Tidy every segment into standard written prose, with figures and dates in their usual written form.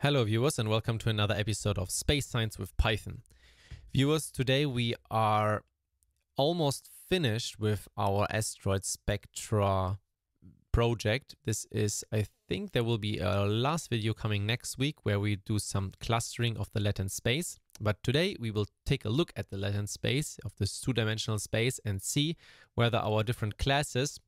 Hello viewers and welcome to another episode of Space Science with Python. Viewers, today we are almost finished with our asteroid spectra project. This is, I think there will be a last video coming next week where we do some clustering of the latent space. But today we will take a look at the latent space of this two-dimensional space and see whether our different classes,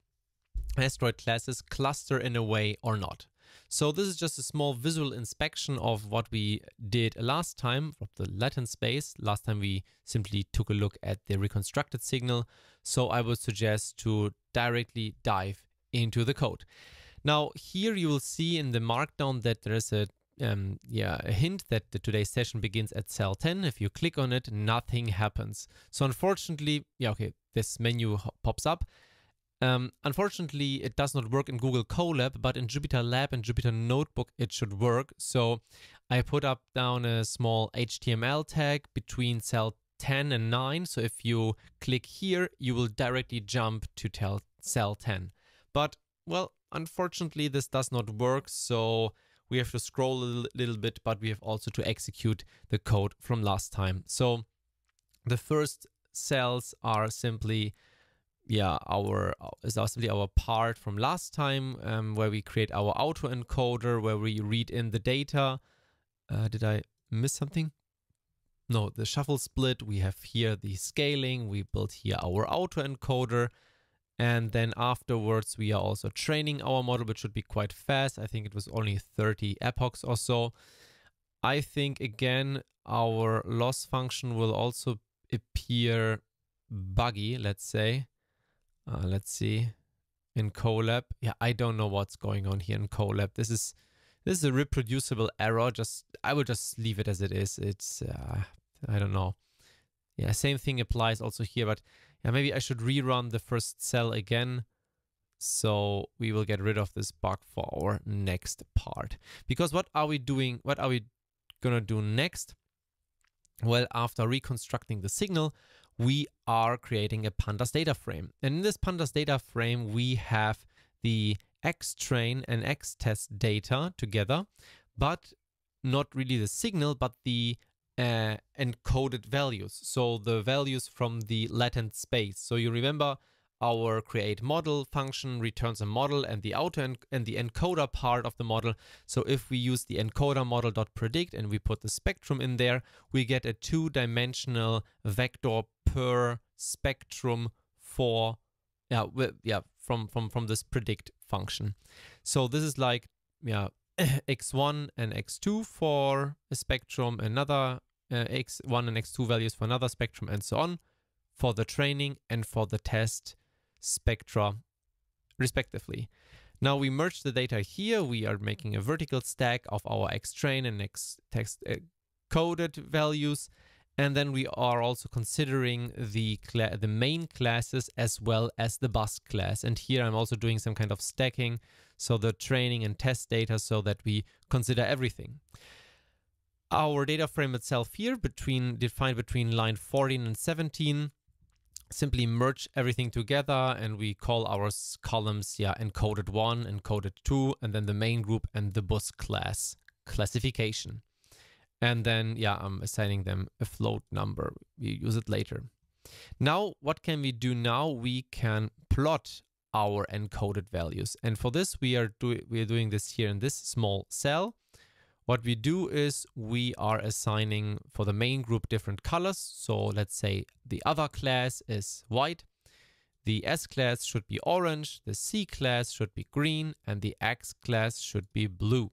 asteroid classes, cluster in a way or not. So this is just a small visual inspection of what we did last time of the latent space. Last time we simply took a look at the reconstructed signal. So I would suggest to directly dive into the code. Now here you will see in the markdown that there is a hint that today's session begins at cell 10. If you click on it, nothing happens. So unfortunately, this menu pops up. Unfortunately, it does not work in Google Colab, but in JupyterLab and Jupyter Notebook, it should work. So I put up down a small HTML tag between cell 10 and 9. So if you click here, you will directly jump to cell 10. But, well, unfortunately, this does not work. So we have to scroll a little bit, but we have also to execute the code from last time. So the first cells are simply our part from last time, where we create our autoencoder, where we read in the data. Did I miss something? No, the shuffle split. We have here the scaling. We built here our autoencoder. And then afterwards, we are also training our model, which should be quite fast. I think it was only 30 epochs or so. I think, again, our loss function will also appear buggy, let's say. Let's see in Colab. Yeah, I don't know what's going on here in Colab. This is a reproducible error. I will just leave it as it is. It's I don't know. Yeah, same thing applies also here, but yeah, maybe I should rerun the first cell again. So we will get rid of this bug for our next part. Because what are we doing? What are we gonna do next? Well, after reconstructing the signal, we are creating a pandas data frame. And in this pandas data frame, we have the XTrain and XTest data together, but not really the signal, but the encoded values. So the values from the latent space. So you remember our create model function returns a model and the encoder part of the model. So if we use the encoder model.predict and we put the spectrum in there, we get a two-dimensional vector per spectrum for from this predict function. So this is like x1 and x2 for a spectrum, another x1 and x2 values for another spectrum, and so on for the training and for the test spectra respectively. Now we merge the data here. We are making a vertical stack of our XTrain and XTest coded values. And then we are also considering the main classes as well as the bus class. And here I'm also doing some kind of stacking. So the training and test data so that we consider everything. Our data frame itself here defined between line 14 and 17. Simply merge everything together and we call our columns encoded 1, encoded 2, and then the main group and the bus class classification. And then I'm assigning them a float number. We use it later. Now what can we do now? We can plot our encoded values. And for this we are doing this here in this small cell. What we do is we are assigning for the main group different colors. So let's say the other class is white, the S class should be orange, the C class should be green, and the X class should be blue.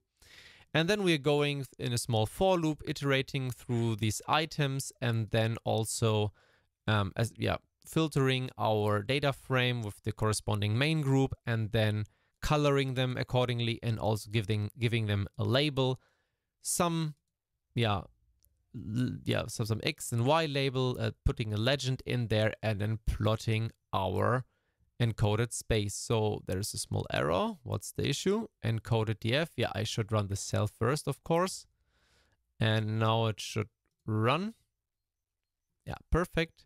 And then we're going in a small for loop, iterating through these items, and then also filtering our data frame with the corresponding main group, and then coloring them accordingly, and also giving them a label. Some X and Y label, putting a legend in there, and then plotting our encoded space. So there's a small error. What's the issue? Encoded df. Yeah, I should run the cell first, of course. And now it should run. Yeah, perfect.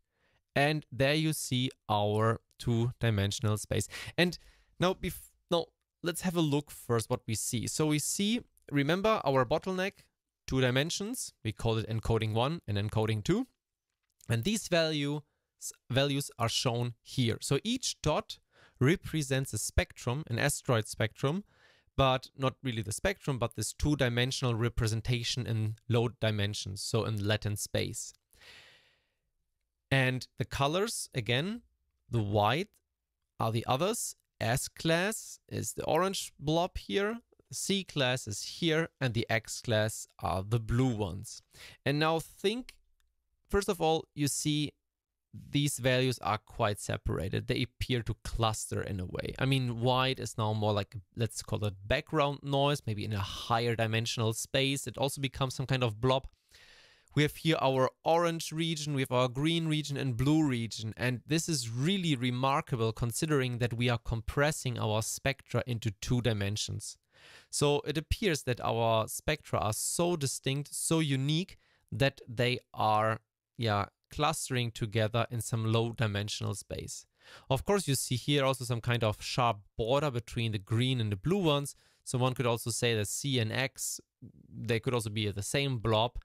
And there you see our two-dimensional space. And now let's have a look first what we see. So we see remember our bottleneck, 2 dimensions. We call it encoding 1 and encoding 2. And these values are shown here. So each dot represents a spectrum, an asteroid spectrum, but not really the spectrum, but this 2-dimensional representation in low dimensions, so in Latin space. And the colors, again, the white are the others. S class is the orange blob here, C class is here, and the X class are the blue ones. And now think, first of all, you see these values are quite separated. They appear to cluster in a way. I mean, white is now more like, let's call it background noise, maybe in a higher dimensional space. It also becomes some kind of blob. We have here our orange region, we have our green region and blue region. And this is really remarkable considering that we are compressing our spectra into 2 dimensions. So it appears that our spectra are so distinct, so unique, that they are, clustering together in some low dimensional space. Of course, you see here also some kind of sharp border between the green and the blue ones. So one could also say that C and X, they could also be the same blob.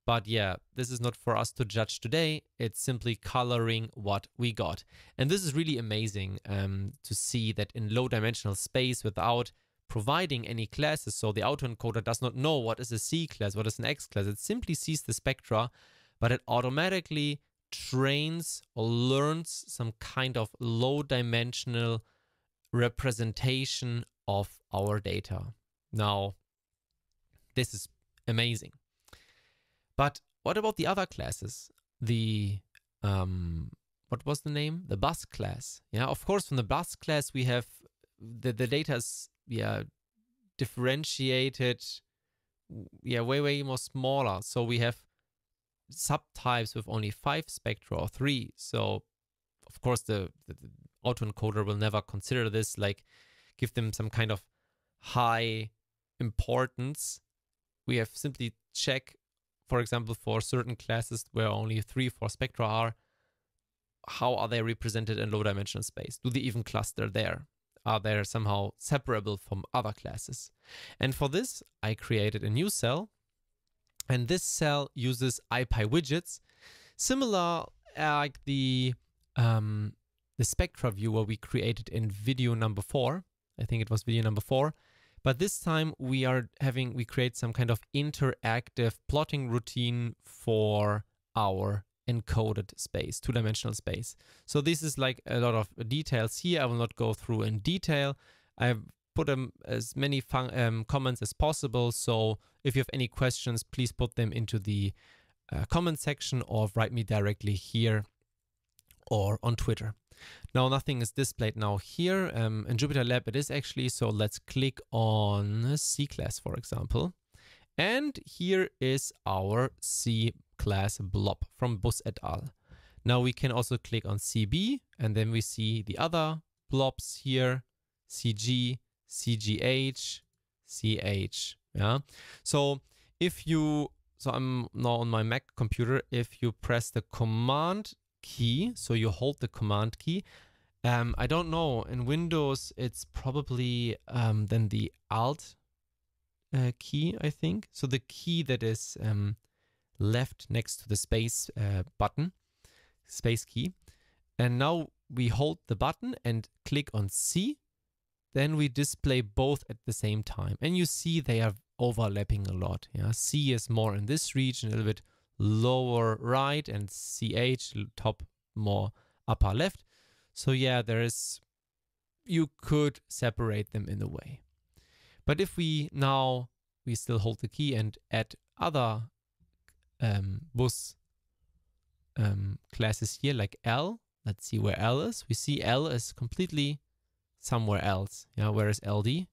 But yeah, this is not for us to judge today. It's simply coloring what we got. And this is really amazing to see that in low dimensional space without providing any classes. So the autoencoder does not know what is a C class, what is an X class. It simply sees the spectra, but it automatically trains or learns some kind of low dimensional representation of our data. Now, this is amazing. But what about the other classes? The, what was the name? The bus class. Yeah, of course, from the bus class, we have the data is, differentiated, way more smaller. So we have subtypes with only 5 spectra or 3. So of course the autoencoder will never consider this, like give them some kind of high importance. We have simply check, for example, for certain classes where only 3-4 spectra are, how are they represented in low dimensional space? Do they even cluster there? Are they somehow separable from other classes? And for this, I created a new cell. And this cell uses IPyWidgets, similar like the spectra viewer we created in video number 4. I think it was video number 4. But this time we create some kind of interactive plotting routine for our encoded space, 2-dimensional space. So this is like a lot of details here. I will not go through in detail. I've put as many comments as possible. So if you have any questions, please put them into the comment section or write me directly here or on Twitter. Now nothing is displayed now here. In Jupyter Lab it is actually, so let's click on C class, for example. And here is our C class blob from Bus et al. Now we can also click on CB and then we see the other blobs here, CG, CGH, CH. Yeah. So I'm now on my Mac computer. If you press the command key, so you hold the command key. I don't know, in Windows it's probably then the Alt key, I think. So the key that is left next to the space button, space key. And now we hold the button and click on C. Then we display both at the same time. And you see they are overlapping a lot. Yeah, C is more in this region, a little bit lower right, and CH top more upper left. So yeah, you could separate them in a way. But if we still hold the key and add other bus classes here, like L. Let's see where L is. We see L is completely somewhere else. Yeah, where is LD?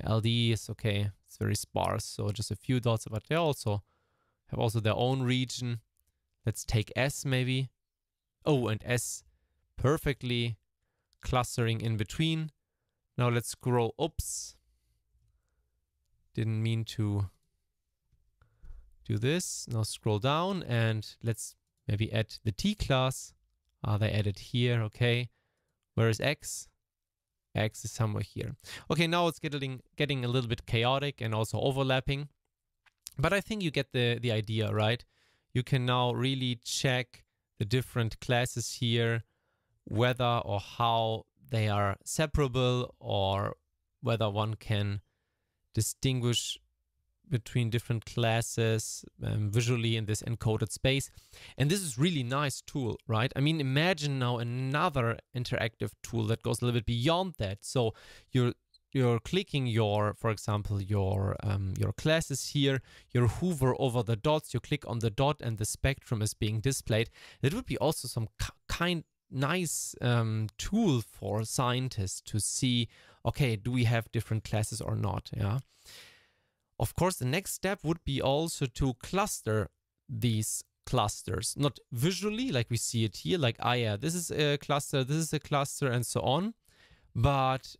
LD is okay. It's very sparse, so just a few dots, but they also have their own region. Let's take S maybe. Oh, and S perfectly clustering in between. Now let's scroll. Oops. Didn't mean to do this. Now scroll down and let's maybe add the T class. Are they added here? Okay. Where is X? X is somewhere here. Okay, now it's getting a little bit chaotic and also overlapping. But I think you get the idea, right? You can now really check the different classes here, whether or how they are separable, or whether one can distinguish between different classes visually in this encoded space. And this is really nice tool, right? I mean, imagine now another interactive tool that goes a little bit beyond that. So you're clicking your, for example, your classes here, you hover over the dots, you click on the dot and the spectrum is being displayed. It would be also some nice tool for scientists to see, okay, do we have different classes or not? Yeah. Of course, the next step would be also to cluster these clusters, not visually like we see it here, like, yeah, this is a cluster, this is a cluster, and so on, but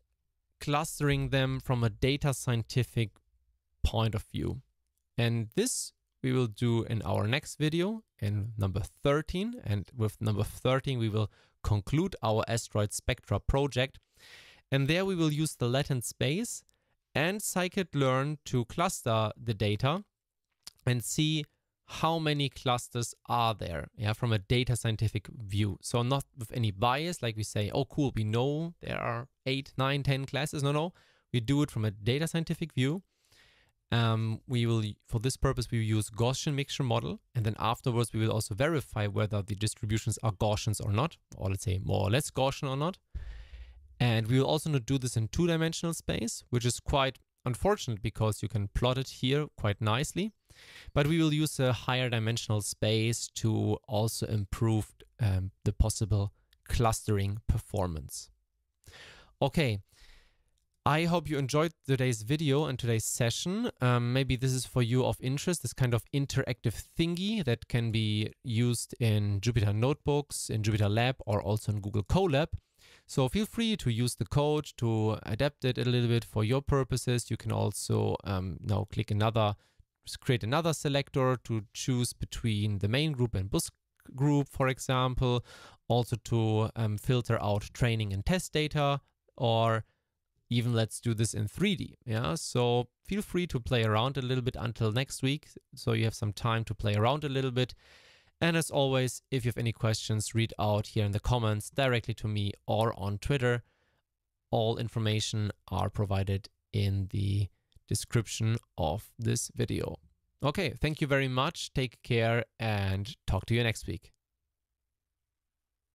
clustering them from a data scientific point of view. And this we will do in our next video, in number 13. And with number 13, we will conclude our asteroid spectra project. And there we will use the latent space and scikit-learn to cluster the data and see how many clusters are there, yeah, from a data scientific view. So not with any bias, like we say, oh cool, we know there are 8, 9, 10 classes. No, we do it from a data scientific view. We will, for this purpose, we will use Gaussian mixture model, and then afterwards we will also verify whether the distributions are Gaussians or not, or let's say more or less Gaussian or not. And we will also not do this in 2-dimensional space, which is quite unfortunate because you can plot it here quite nicely. But we will use a higher dimensional space to also improve the possible clustering performance. Okay, I hope you enjoyed today's video and today's session. Maybe this is for you of interest, this kind of interactive thingy that can be used in Jupyter Notebooks, in Jupyter Lab, or also in Google Colab. So feel free to use the code to adapt it a little bit for your purposes. You can also now create another selector to choose between the main group and bus group, for example. Also to filter out training and test data, or even let's do this in 3D. Yeah, so feel free to play around a little bit until next week, so you have some time to play around a little bit. And as always, if you have any questions, read out here in the comments directly to me or on Twitter. All information are provided in the description of this video. Okay, thank you very much. Take care and talk to you next week.